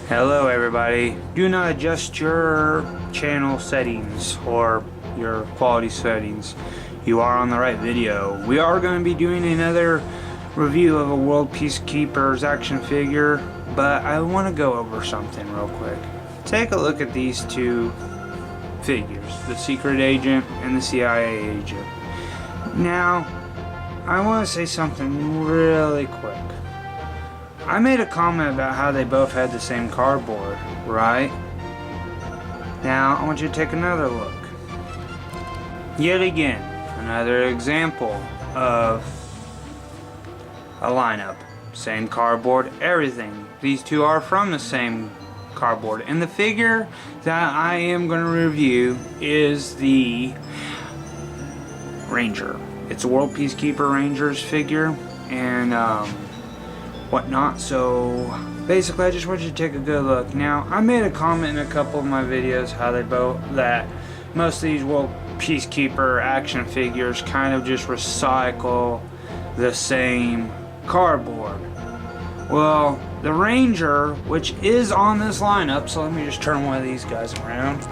Hello everybody. Do not adjust your channel settings or your quality settings. You are on the right video. We are going to be doing another review of a World Peacekeepers action figure, but I want to go over something real quick. Take a look at these two figures, the Secret Agent and the CIA Agent. Now, I want to say something really quick. I made a comment about how they both had the same cardboard, right? Now, I want you to take another look. Yet again, another example of a lineup. Same cardboard, everything. These two are from the same cardboard. And the figure that I am going to review is the Ranger. It's a World Peacekeeper Rangers figure. And, whatnot. So basically I just want you to take a good look. Now, I made a comment in a couple of my videos how that most of these World Peacekeeper action figures kind of just recycle the same cardboard. Well, the Ranger, which is on this lineup, so let me just turn one of these guys around.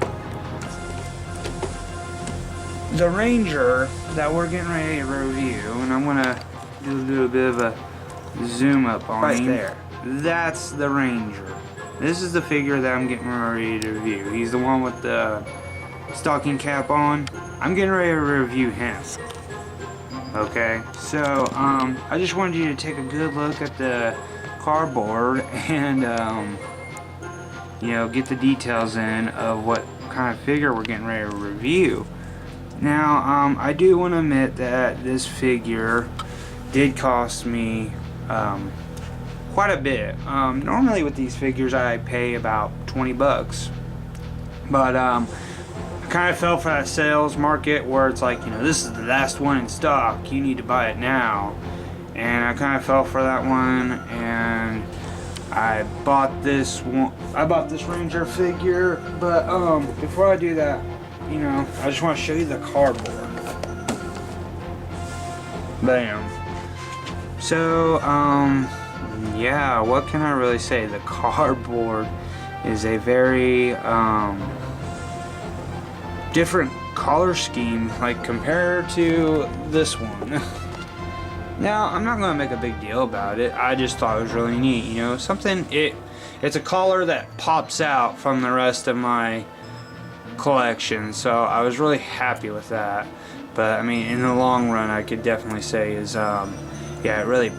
The Ranger that we're getting ready to review, and I'm gonna do a little bit of a zoom up on right there. That's the Ranger. This is the figure that I'm getting ready to review. He's the one with the stocking cap on. I'm getting ready to review him. Okay, so I just wanted you to take a good look at the cardboard and you know, get the details in of what kind of figure we're getting ready to review. Now, I do want to admit that this figure did cost me quite a bit. Normally with these figures I pay about 20 bucks, but I kind of fell for that sales market where it's like, you know, this is the last one in stock, you need to buy it now. And I kind of fell for that one, and I bought this one. I bought this Ranger figure, but before I do that, you know, I just want to show you the cardboard. Bam. So, yeah, what can I really say? The cardboard is a very, different color scheme, like, compared to this one. Now, I'm not going to make a big deal about it. I just thought it was really neat, you know, something, it's a color that pops out from the rest of my collection, so I was really happy with that. But, I mean, in the long run, I could definitely say is, yeah, it really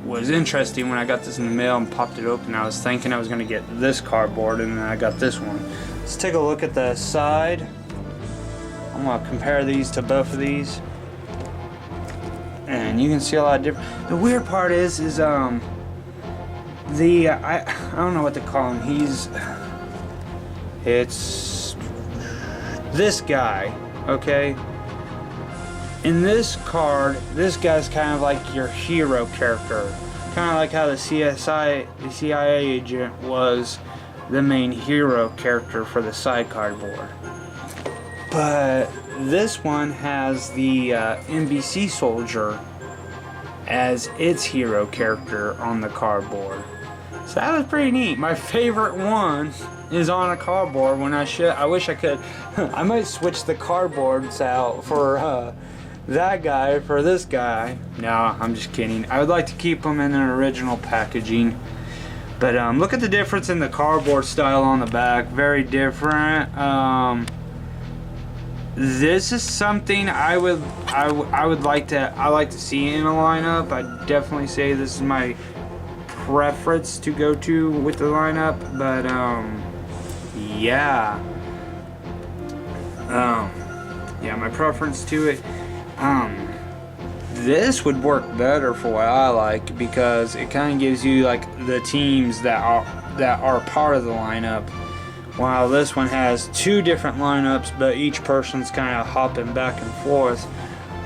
was interesting when I got this in the mail and popped it open. I was thinking I was going to get this cardboard, and then I got this one. Let's take a look at the side. I'm going to compare these to both of these, and you can see a lot of different. The weird part is I don't know what to call him. It's this guy, okay? In this card, this guy's kind of like your hero character. Kind of like how the CIA agent was the main hero character for the side cardboard. But this one has the NBC soldier as its hero character on the cardboard. So that was pretty neat. My favorite one is on a cardboard when I wish I could. I might switch the cardboards out for that guy for this guy. No, I'm just kidding. I would like to keep them in their original packaging. But look at the difference in the cardboard style on the back. Very different. This is something I like to see in a lineup. I definitely say this is my preference to go to with the lineup. But yeah. Yeah, my preference to it. This would work better for what I like, because it kind of gives you like the teams that are part of the lineup, while this one has two different lineups, but each person's kind of hopping back and forth.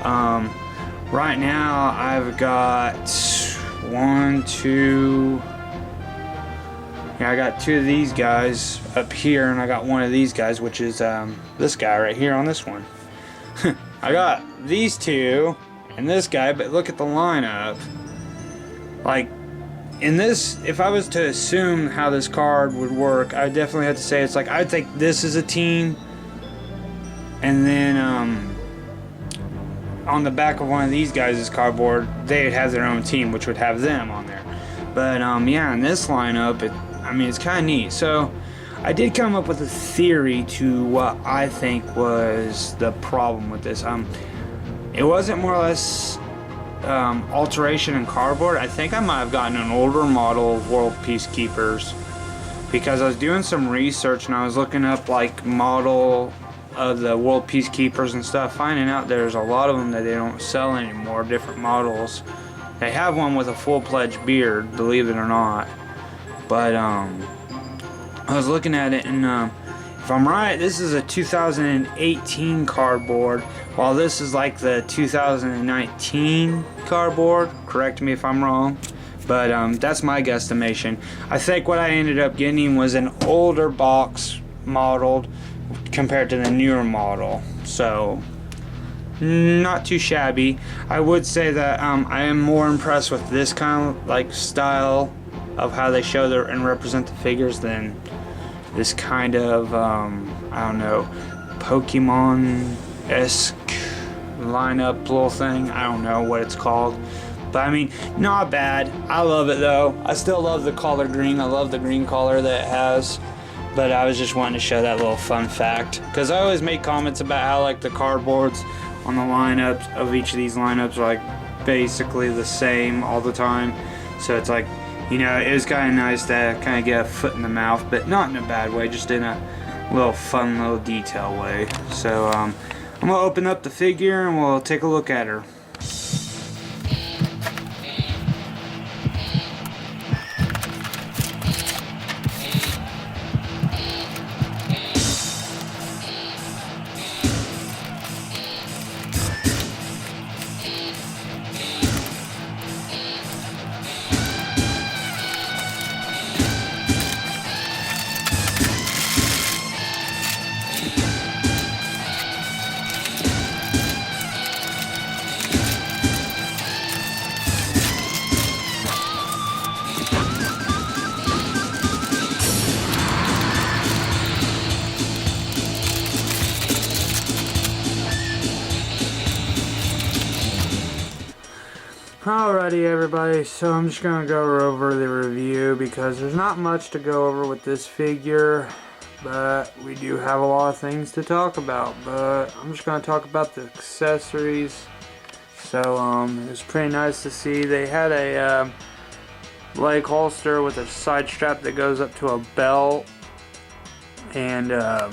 Right now I've got I got two of these guys up here, and I got one of these guys, which is this guy right here on this one. I got these two and this guy, but look at the lineup. Like, in this, if I was to assume how this card would work, I would definitely have to say it's like, I'd think this is a team, and then on the back of one of these guys' cardboard, they'd have their own team, which would have them on there. But yeah, in this lineup, it's kind of neat. So I did come up with a theory to what I think was the problem with this. It wasn't more or less alteration in cardboard. I think I might have gotten an older model of World Peacekeepers, because I was doing some research and I was looking up like model of the World Peacekeepers and stuff, finding out there's a lot of them that they don't sell anymore, different models. They have one with a full-fledged beard, believe it or not. But I was looking at it, and if I'm right, this is a 2018 cardboard, while this is like the 2019 cardboard. Correct me if I'm wrong, but that's my guesstimation. I think what I ended up getting was an older box modeled compared to the newer model, so not too shabby. I would say that I am more impressed with this kind of like style of how they show and represent the figures than this kind of I don't know, Pokemon-esque lineup little thing. I don't know what it's called, but not bad. I love it though. I still love the color green. I love the green color that it has. But I was just wanting to show that little fun fact, because I always make comments about how like the cardboards on the lineups of each of these lineups are like basically the same all the time. So it's like, it was kind of nice to kind of get a foot in the mouth, but not in a bad way, just in a little fun little detail way. So I'm gonna open up the figure and we'll take a look at her. Alrighty everybody, so I'm just going to go over the review because there's not much to go over with this figure, but we do have a lot of things to talk about. But I'm just going to talk about the accessories. So it was pretty nice to see they had a leg holster with a side strap that goes up to a belt, and that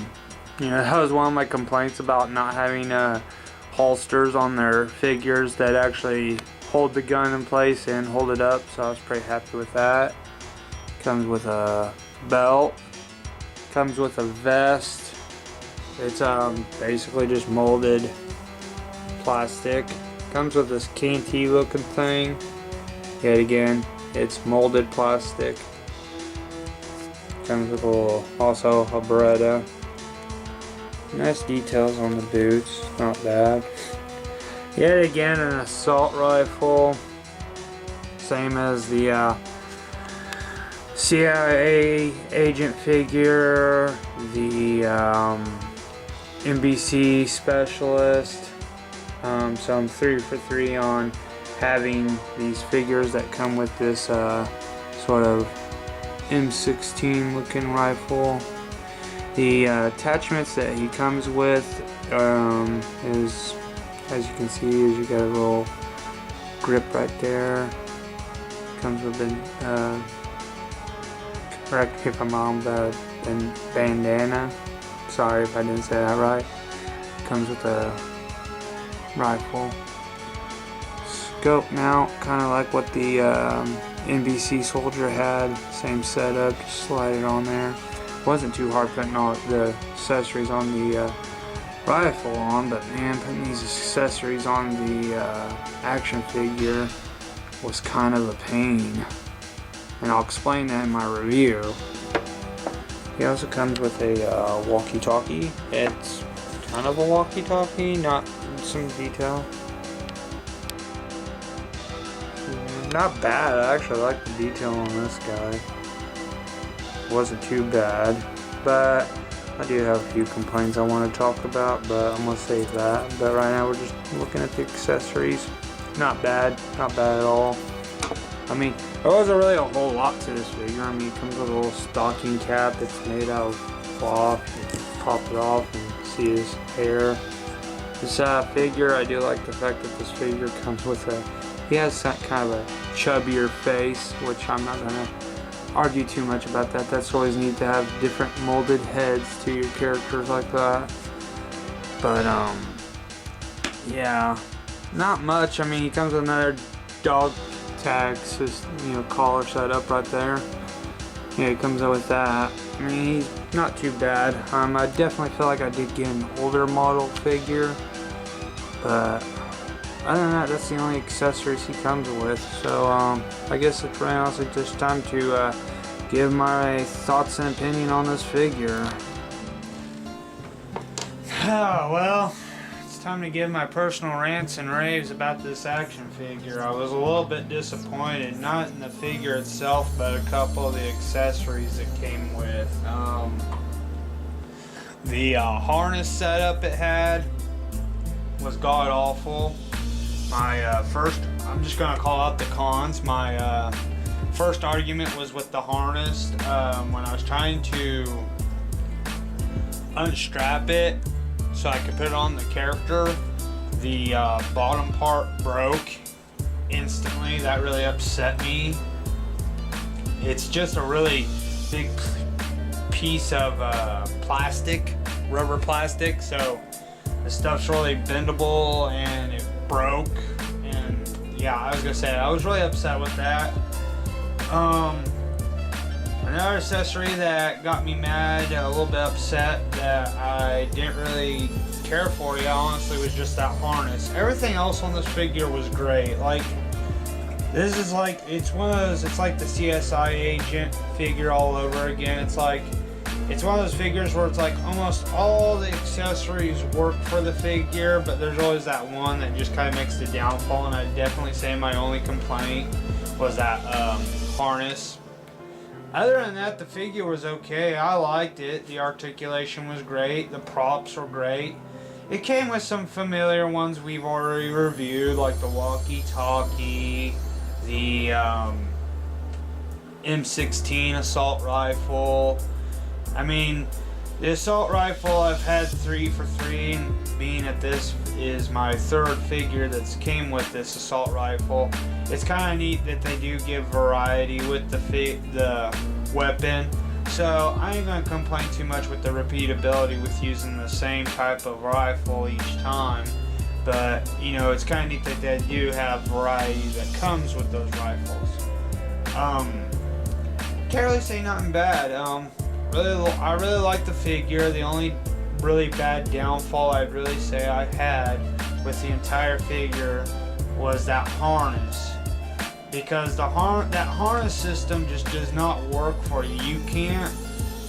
was one of my complaints about not having holsters on their figures that actually hold the gun in place and hold it up, so I was pretty happy with that. Comes with a belt, comes with a vest. It's basically just molded plastic. Comes with this canty looking thing. Yet again, it's molded plastic. Comes with also a Beretta. Nice details on the boots, not bad. Yet again, an assault rifle, same as the CIA agent figure, the NBC specialist. So I'm 3 for 3 on having these figures that come with this sort of M16 looking rifle. The attachments that he comes with is, as you can see, is you got a little grip right there. Comes with a correct me if I'm wrong, but bandana. Sorry if I didn't say that right. Comes with a rifle. Scope mount, kind of like what the NBC soldier had. Same setup, just slide it on there. Wasn't too hard putting all the accessories on the rifle on, but man, putting these accessories on the action figure was kind of a pain, and I'll explain that in my review. He also comes with a walkie-talkie. It's kind of a walkie-talkie, not in some detail. not bad. I actually like the detail on this guy. Wasn't too bad, but I do have a few complaints I want to talk about, but I'm going to save that. But right now we're just looking at the accessories. Not bad at all. I mean, there wasn't really a whole lot to this figure. I mean, it comes with a little stocking cap that's made out of cloth. You can pop it off and see his hair. This figure, I do like the fact that this figure comes with he has some kind of a chubbier face, which I'm not going to argue too much about that. That's always neat to have different molded heads to your characters like that. But, yeah, not much. I mean, he comes with another dog tag, collar set up right there. Yeah, he comes out with that. I mean, he's not too bad. I definitely feel like I did get an older model figure, but other than that, that's the only accessories he comes with. So, I guess it's really honestly just time to give my thoughts and opinion on this figure. Oh, well, it's time to give my personal rants and raves about this action figure. I was a little bit disappointed, not in the figure itself, but a couple of the accessories it came with. The harness setup it had was god-awful. I'm just going to call out the cons. My first argument was with the harness. When I was trying to unstrap it so I could put it on the character, the bottom part broke instantly. That really upset me. It's just a really big piece of plastic, rubber plastic, so the stuff's really bendable and it broke. And yeah, I was gonna say I was really upset with that. Another accessory that got me mad, a little bit upset, that I didn't really care for, honestly, was just that harness. Everything else on this figure was great. Like, this is like, it's one of those, it's like the CSI agent figure all over again. It's like, it's one of those figures where it's like almost all the accessories work for the figure, but there's always that one that just kind of makes the downfall, and I'd definitely say my only complaint was that harness. Other than that, the figure was okay. I liked it. The articulation was great. The props were great. It came with some familiar ones we've already reviewed, like the walkie-talkie, the M16 assault rifle. I mean, the assault rifle, I've had 3 for 3, and being that this is my third figure that's came with this assault rifle, it's kind of neat that they do give variety with the weapon. So I ain't gonna complain too much with the repeatability with using the same type of rifle each time. But you know, it's kind of neat that they do have variety that comes with those rifles. Can't really say nothing bad. I really like the figure. The only really bad downfall I'd really say I had with the entire figure was that harness, because that harness system just does not work for you. You can't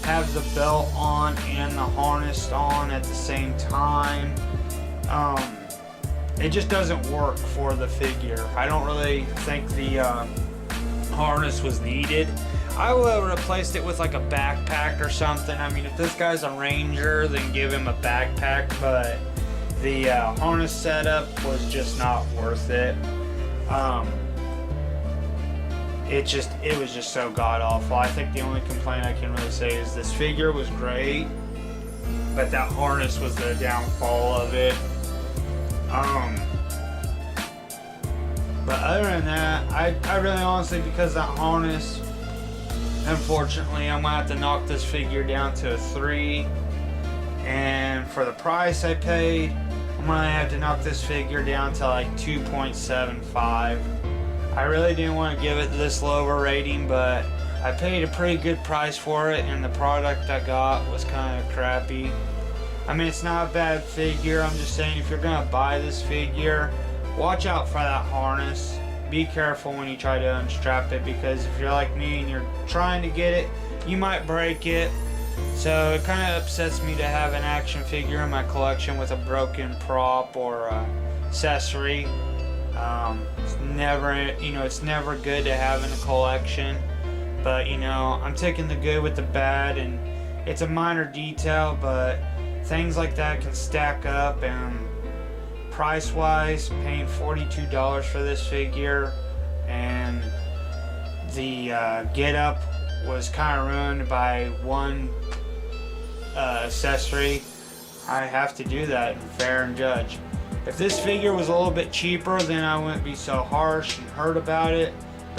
have the belt on and the harness on at the same time. It just doesn't work for the figure. I don't really think the harness was needed. I would have replaced it with like a backpack or something. I mean, if this guy's a ranger, then give him a backpack, but the harness setup was just not worth it. It was just so god-awful. I think the only complaint I can really say is this figure was great, but that harness was the downfall of it. But other than that, I really honestly, because that harness, unfortunately, I'm gonna have to knock this figure down to a 3, and for the price I paid, I'm gonna have to knock this figure down to like 2.75. I really didn't want to give it this low of a rating, but I paid a pretty good price for it, and the product I got was kind of crappy. I mean, it's not a bad figure. I'm just saying, if you're gonna buy this figure, watch out for that harness. Be careful when you try to unstrap it, because if you're like me and you're trying to get it, you might break it. So it kind of upsets me to have an action figure in my collection with a broken prop or accessory. It's never, you know, it's never good to have in a collection, but you know, I'm taking the good with the bad, and it's a minor detail, but things like that can stack up. And price wise, paying $42 for this figure, and the get up was kind of ruined by one accessory. I have to do that, fair and judge. If this figure was a little bit cheaper, then I wouldn't be so harsh and hurt about it.